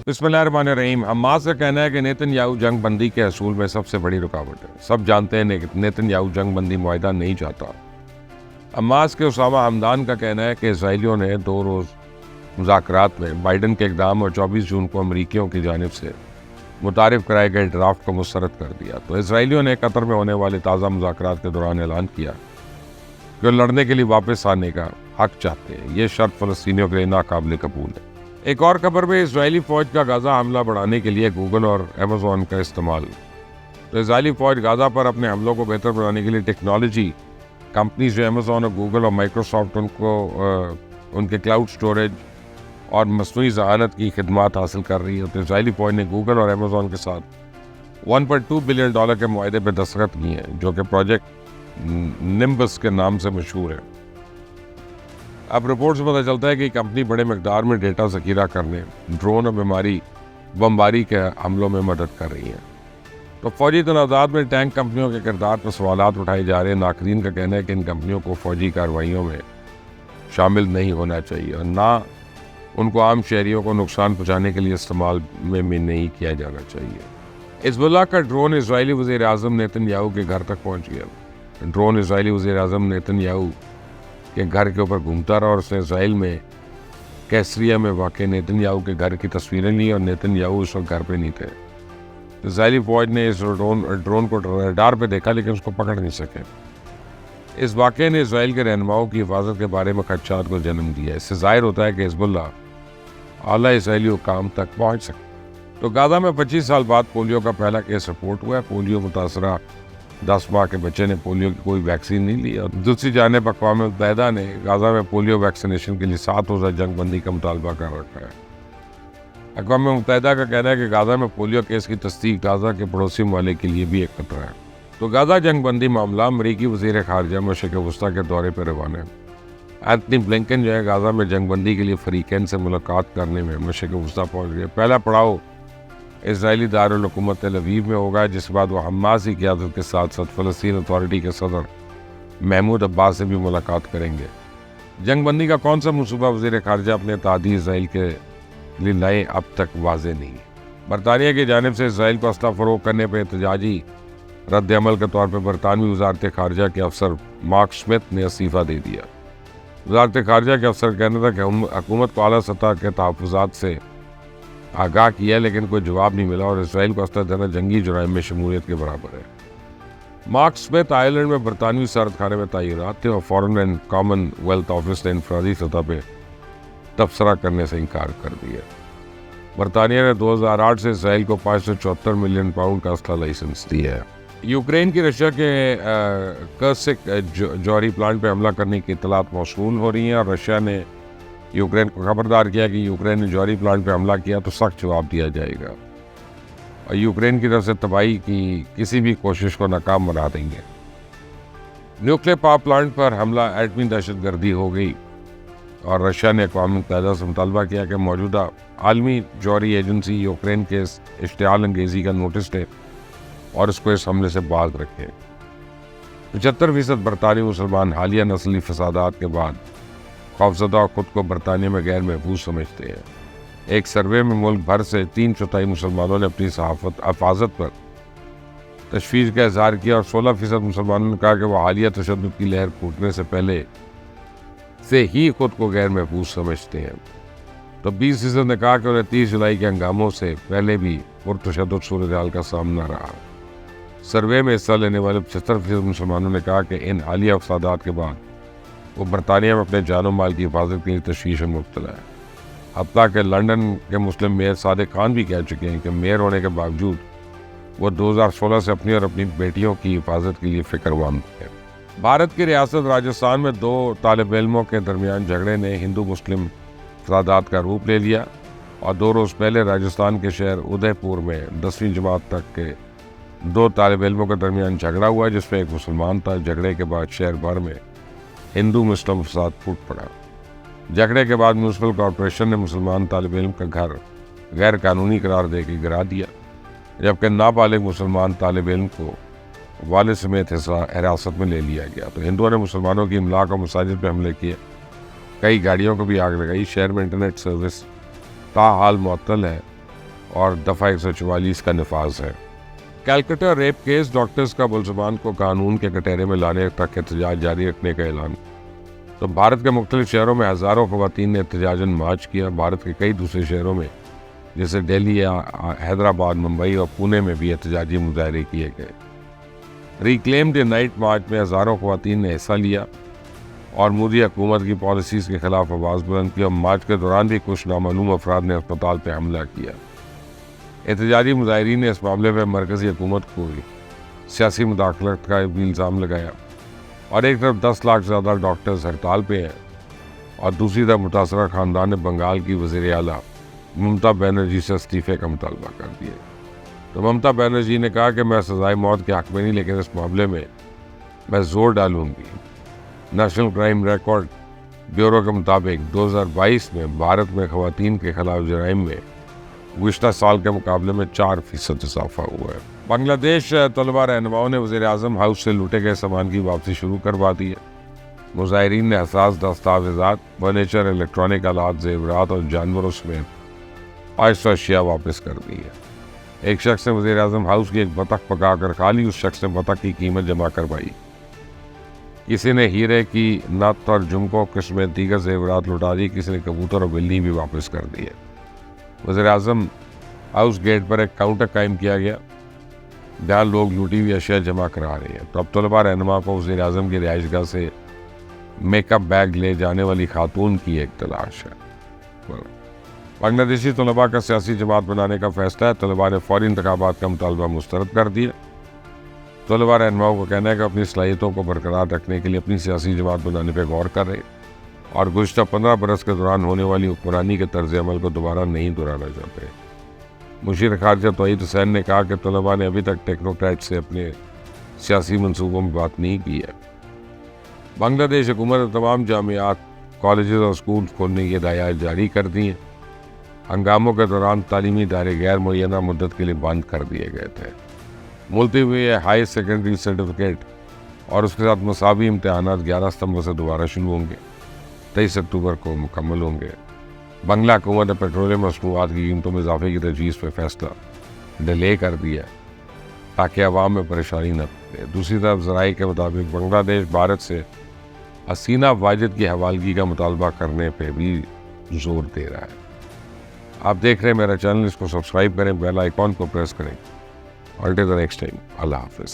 بسم اللہ الرحمن الرحیم۔ حماس کا کہنا ہے کہ نیتن یاہو جنگ بندی کے حصول میں سب سے بڑی رکاوٹ ہے۔ سب جانتے ہیں کہ نیتن یاہو جنگ بندی معاہدہ نہیں چاہتا۔ حماس کے اسامہ حمدان کا کہنا ہے کہ اسرائیلیوں نے 2 روز مذاکرات میں بائیڈن کے اقدام اور 24 جون کو امریکیوں کی جانب سے متعارف کرائے گئے ڈرافٹ کو مسترد کر دیا۔ تو اسرائیلیوں نے قطر میں ہونے والے تازہ مذاکرات کے دوران اعلان کیا کہ وہ لڑنے کے لیے واپس آنے کا حق چاہتے ہیں۔ یہ شرط فلسطینیوں کے لیے ناقابل قبول ہے۔ ایک اور خبر میں اسرائیلی فوج کا غزہ حملہ بڑھانے کے لیے گوگل اور ایمیزون کا استعمال۔ تو اسرائیلی فوج غزہ پر اپنے حملوں کو بہتر بنانے کے لیے ٹیکنالوجی کمپنیز جو ایمیزون اور گوگل اور مائکروسافٹ ان کے کلاؤڈ سٹوریج اور مصنوعی ذہانت کی خدمات حاصل کر رہی ہے۔ تو اسرائیلی فوج نے گوگل اور ایمیزون کے ساتھ $1.2 بلین کے معاہدے پہ دستخط کیے ہیں، جو کہ پروجیکٹ نمبس کے نام سے مشہور ہے۔ اب رپورٹ سے پتہ چلتا ہے کہ کمپنی بڑے مقدار میں ڈیٹا ذخیرہ کرنے، ڈرون اور بمباری کے حملوں میں مدد کر رہی ہیں۔ تو فوجی تنازعات میں ٹینک کمپنیوں کے کردار پر سوالات اٹھائے جا رہے ہیں۔ ناقدین کا کہنا ہے کہ ان کمپنیوں کو فوجی کارروائیوں میں شامل نہیں ہونا چاہیے اور نہ ان کو عام شہریوں کو نقصان پہنچانے کے لیے استعمال میں نہیں کیا جانا چاہیے۔ حزب اللہ کا ڈرون اسرائیلی وزیر اعظم نیتن یاہو کے گھر تک پہنچ گیا۔ ڈرون اسرائیلی وزیر اعظم نیتن یاہو کے گھر کے اوپر گھومتا رہا اور اس نے اسرائیل میں کیسریا میں واقع نیتن یاہو کے گھر کی تصویریں لی اور نیتن یاہو اس وقت گھر پہ نہیں تھے۔ اسرائیلی فوج نے اس ڈرون کو ریڈار پہ دیکھا لیکن اس کو پکڑ نہیں سکے۔ اس واقعے نے اسرائیل کے رہنماؤں کی حفاظت کے بارے میں خدشات کو جنم دیا۔ اس سے ظاہر ہوتا ہے کہ حزب اللہ اعلیٰ اسرائیلی حکام تک پہنچ سکے۔ تو غزہ میں 25 سال بعد پولیو کا پہلا کیس رپورٹ ہوا ہے۔ پولیو متاثرہ 10 ماہ کے بچے نے پولیو کی کوئی ویکسین نہیں لی اور دوسری جانب اقوام متحدہ نے غزہ میں پولیو ویکسینیشن کے لیے 7 روزہ جنگ بندی کا مطالبہ کر رکھا ہے۔ اقوام متحدہ کا کہنا ہے کہ غزہ میں پولیو کیس کی تصدیق غزہ کے پڑوسی ممالک کے لیے بھی ایک خطرہ ہے۔ تو غزہ جنگ بندی معاملہ امریکی وزیر خارجہ مشرق وسطیٰ کے دورے پر روانہ ہے۔ اینتھنی بلنکن جو ہے غزہ میں جنگ بندی کے لیے فریقین سے ملاقات کرنے میں مشرق وسطیٰ پہنچ گئے۔ پہلا پڑاؤ اسرائیلی دارالحکومت تل ابیب میں ہوگا، جس کے بعد وہ حماس کی قیادت کے ساتھ ساتھ فلسطین اتھارٹی کے صدر محمود عباس سے بھی ملاقات کریں گے۔ جنگ بندی کا کون سا منصوبہ وزیر خارجہ اپنے اتحادی اسرائیل کے لیے لائے اب تک واضح نہیں۔ برطانیہ کی جانب سے اسرائیل کو اسلحہ فروخت کرنے پہ احتجاجی رد عمل کے طور پر برطانوی وزارت خارجہ کے افسر مارک سمتھ نے استعفیٰ دے دیا۔ وزارت خارجہ کے افسر کہنا تھا کہ حکومت کو اعلیٰ سطح کے تحفظات سے آگاہ کیا لیکن کوئی جواب نہیں ملا اور اسرائیل کو اسلحہ دینا جنگی جرائم میں شمولیت کے برابر ہے۔ مارک سمتھ آئرلینڈ میں برطانوی سفارت خانے میں تعینات تھے اور foreign and common wealth office نے انفرادی سطح پہ تبصرہ کرنے سے انکار کر دیا۔ برطانیہ نے 2008 سے اسرائیل کو £574 ملین کا اسلحہ لائسنس دیا ہے۔ یوکرین کی رشیا کے کرسک جوہری پلانٹ پہ حملہ کرنے کی اطلاعات موصول ہو رہی ہیں اور رشیا نے یوکرین کو خبردار کیا کہ یوکرین نے جوہری پلانٹ پہ حملہ کیا تو سخت جواب دیا جائے گا اور یوکرین کی طرف سے تباہی کی کسی بھی کوشش کو ناکام بنا دیں گے۔ نیوکلیئر پاور پلانٹ پر حملہ ایٹمی دہشت گردی ہو گئی اور رشیا نے اقوام متحدہ سے مطالبہ کیا کہ موجودہ عالمی جوہری ایجنسی یوکرین کے اس اشتعال انگیزی کا نوٹس لے اور اس کو اس حملے سے باز رکھے۔ 75% برطانوی مسلمان حالیہ نسلی فسادات کے بعد خوفزدہ اور خود کو برطانیہ میں غیر محفوظ سمجھتے ہیں۔ ایک سروے میں ملک بھر سے 3/4 مسلمانوں نے اپنی حفاظت پر تشویش کا اظہار کیا اور 16% مسلمانوں نے کہا کہ وہ حالیہ تشدد کی لہر پھوٹنے سے پہلے سے ہی خود کو غیر محفوظ سمجھتے ہیں۔ تو 20% نے کہا کہ انہیں 30 جولائی کے ہنگاموں سے پہلے بھی پرتشدد صورتحال کا سامنا رہا۔ سروے میں حصہ لینے والے 75% مسلمانوں نے کہا کہ ان حالیہ فسادات کے بعد وہ برطانیہ میں اپنے جان و مال کی حفاظت کے لیے تشویش میں مبتلا ہے۔ حتیٰ کہ لندن کے مسلم میئر صادق خان بھی کہہ چکے ہیں کہ میئر ہونے کے باوجود وہ 2016 سے اپنی اور اپنی بیٹیوں کی حفاظت کے لیے فکر مند ہیں۔ بھارت کی ریاست راجستھان میں 2 طالب علموں کے درمیان جھگڑے نے ہندو مسلم فسادات کا روپ لے لیا اور 2 روز پہلے راجستھان کے شہر ادے پور میں 10ویں جماعت تک کے 2 طالب علموں کے درمیان جھگڑا ہوا جس میں ایک مسلمان تھا۔ جھگڑے کے بعد شہر بھر میں ہندو مسلم فساد پھوٹ پڑا۔ جھگڑے کے بعد میونسپل کارپوریشن نے مسلمان طالب علم کا گھر غیر قانونی قرار دے کے گرا دیا، جبکہ نابالغ مسلمان طالب علم کو والد سمیت حراست میں لے لیا گیا۔ تو ہندوؤں نے مسلمانوں کی املاک اور مساجد پہ حملے کیے، کئی گاڑیوں کو بھی آگ لگائی۔ شہر میں انٹرنیٹ سروس تاحال معطل ہے اور دفعہ 144 کا نفاذ ہے۔ کیلکٹا ریپ کیس، ڈاکٹرز کا ملزمان کو قانون کے کٹہرے میں لانے تک احتجاج جاری رکھنے کا اعلان۔ تو بھارت کے مختلف شہروں میں ہزاروں خواتین نے احتجاجاً مارچ کیا۔ بھارت کے کئی دوسرے شہروں میں جیسے دہلی، حیدرآباد، ممبئی اور پونے میں بھی احتجاجی مظاہرے کیے گئے۔ ریکلیم ڈے نائٹ مارچ میں ہزاروں خواتین نے حصہ لیا اور مودی حکومت کی پالیسیز کے خلاف آواز بلند کی، اور مارچ کے دوران بھی کچھ نامعلوم افراد نے اسپتال پہ حملہ کیا۔ احتجاجی مظاہرین نے اس معاملے میں مرکزی حکومت کو سیاسی مداخلت کا بھی الزام لگایا، اور ایک طرف 10 لاکھ سے زیادہ ڈاکٹرز ہڑتال پہ ہیں اور دوسری طرف متاثرہ خاندان نے بنگال کی وزیر اعلیٰ ممتا بنرجی سے استعفے کا مطالبہ کر دیا۔ تو ممتا بنرجی نے کہا کہ میں سزائے موت کے حق میں نہیں، لیکن اس معاملے میں میں زور ڈالوں گی۔ نیشنل کرائم ریکارڈ بیورو کے مطابق 2022 میں بھارت میں خواتین کے خلاف جرائم میں گزشتہ سال کے مقابلے میں 4% اضافہ ہوا ہے۔ بنگلہ دیش طلبہ رہنماؤں نے وزیر اعظم ہاؤس سے لوٹے گئے سامان کی واپسی شروع کروا دی ہے۔ مظاہرین نے حساس دستاویزات، فرنیچر، الیکٹرانک آلات، زیورات اور جانوروں سمیت 500 اشیاء واپس کر دی ہے۔ ایک شخص نے وزیر اعظم ہاؤس کی ایک بطخ پکا کر کھا لی، اس شخص نے بطخ کی قیمت جمع کروائی۔ کسی نے ہیرے کی نت اور جھمکوں قسم دیگر زیورات لوٹا دی، کسی نے کبوتر اور بلی بھی واپس کر دی ہے۔ وزیر اعظم ہاؤس گیٹ پر ایک کاؤنٹر قائم کیا گیا جہاں لوگ لوٹی ہوئی اشیاء جمع کرا رہے ہیں۔ تو اب طلبہ رہنما کو وزیر اعظم کی رہائش گاہ سے میک اپ بیگ لے جانے والی خاتون کی ایک تلاش ہے۔ بنگلہ دیشی طلباء کا سیاسی جماعت بنانے کا فیصلہ ہے۔ طلباء نے فوری انتخابات کا مطالبہ مسترد کر دیا۔ طلباء رہنماؤں کو کہنا ہے کہ اپنی صلاحیتوں کو برقرار رکھنے کے لیے اپنی سیاسی جماعت بنانے پہ غور کر رہے اور گزشتہ 15 برس کے دوران ہونے والی حکمرانی کے طرز عمل کو دوبارہ نہیں دہرانا چاہتے۔ مشیر خارجہ توحید حسین نے کہا کہ طلباء نے ابھی تک ٹیکنوکریٹ سے اپنے سیاسی منصوبوں میں بات نہیں کی ہے۔ بنگلہ دیش حکومت نے تمام جامعات، کالجز اور اسکول کھولنے کی ہدایات جاری کر دی ہیں۔ ہنگاموں کے دوران تعلیمی ادارے غیر معینہ مدت کے لیے بند کر دیے گئے تھے۔ ملتوی ہوئے ہائی سیکنڈری سرٹیفکیٹ اور اس کے ساتھ مساوی امتحانات 11 ستمبر سے دوبارہ شروع ہوں گے، 23 اکتوبر کو مکمل ہوں گے۔ بنگلہ حکومت نے پیٹرولیم مصنوعات کی قیمتوں میں اضافے کی تجویز پہ فیصلہ ڈیلے کر دیا تاکہ عوام میں پریشانی نہ پڑے۔ دوسری طرف ذرائع کے مطابق بنگلہ دیش بھارت سے حسینہ واجد کی حوالگی کا مطالبہ کرنے پہ بھی زور دے رہا ہے۔ آپ دیکھ رہے ہیں میرا چینل، اس کو سبسکرائب کریں، بیل آئیکن کو پریس کریں۔ Until the next time, Allah Hafiz.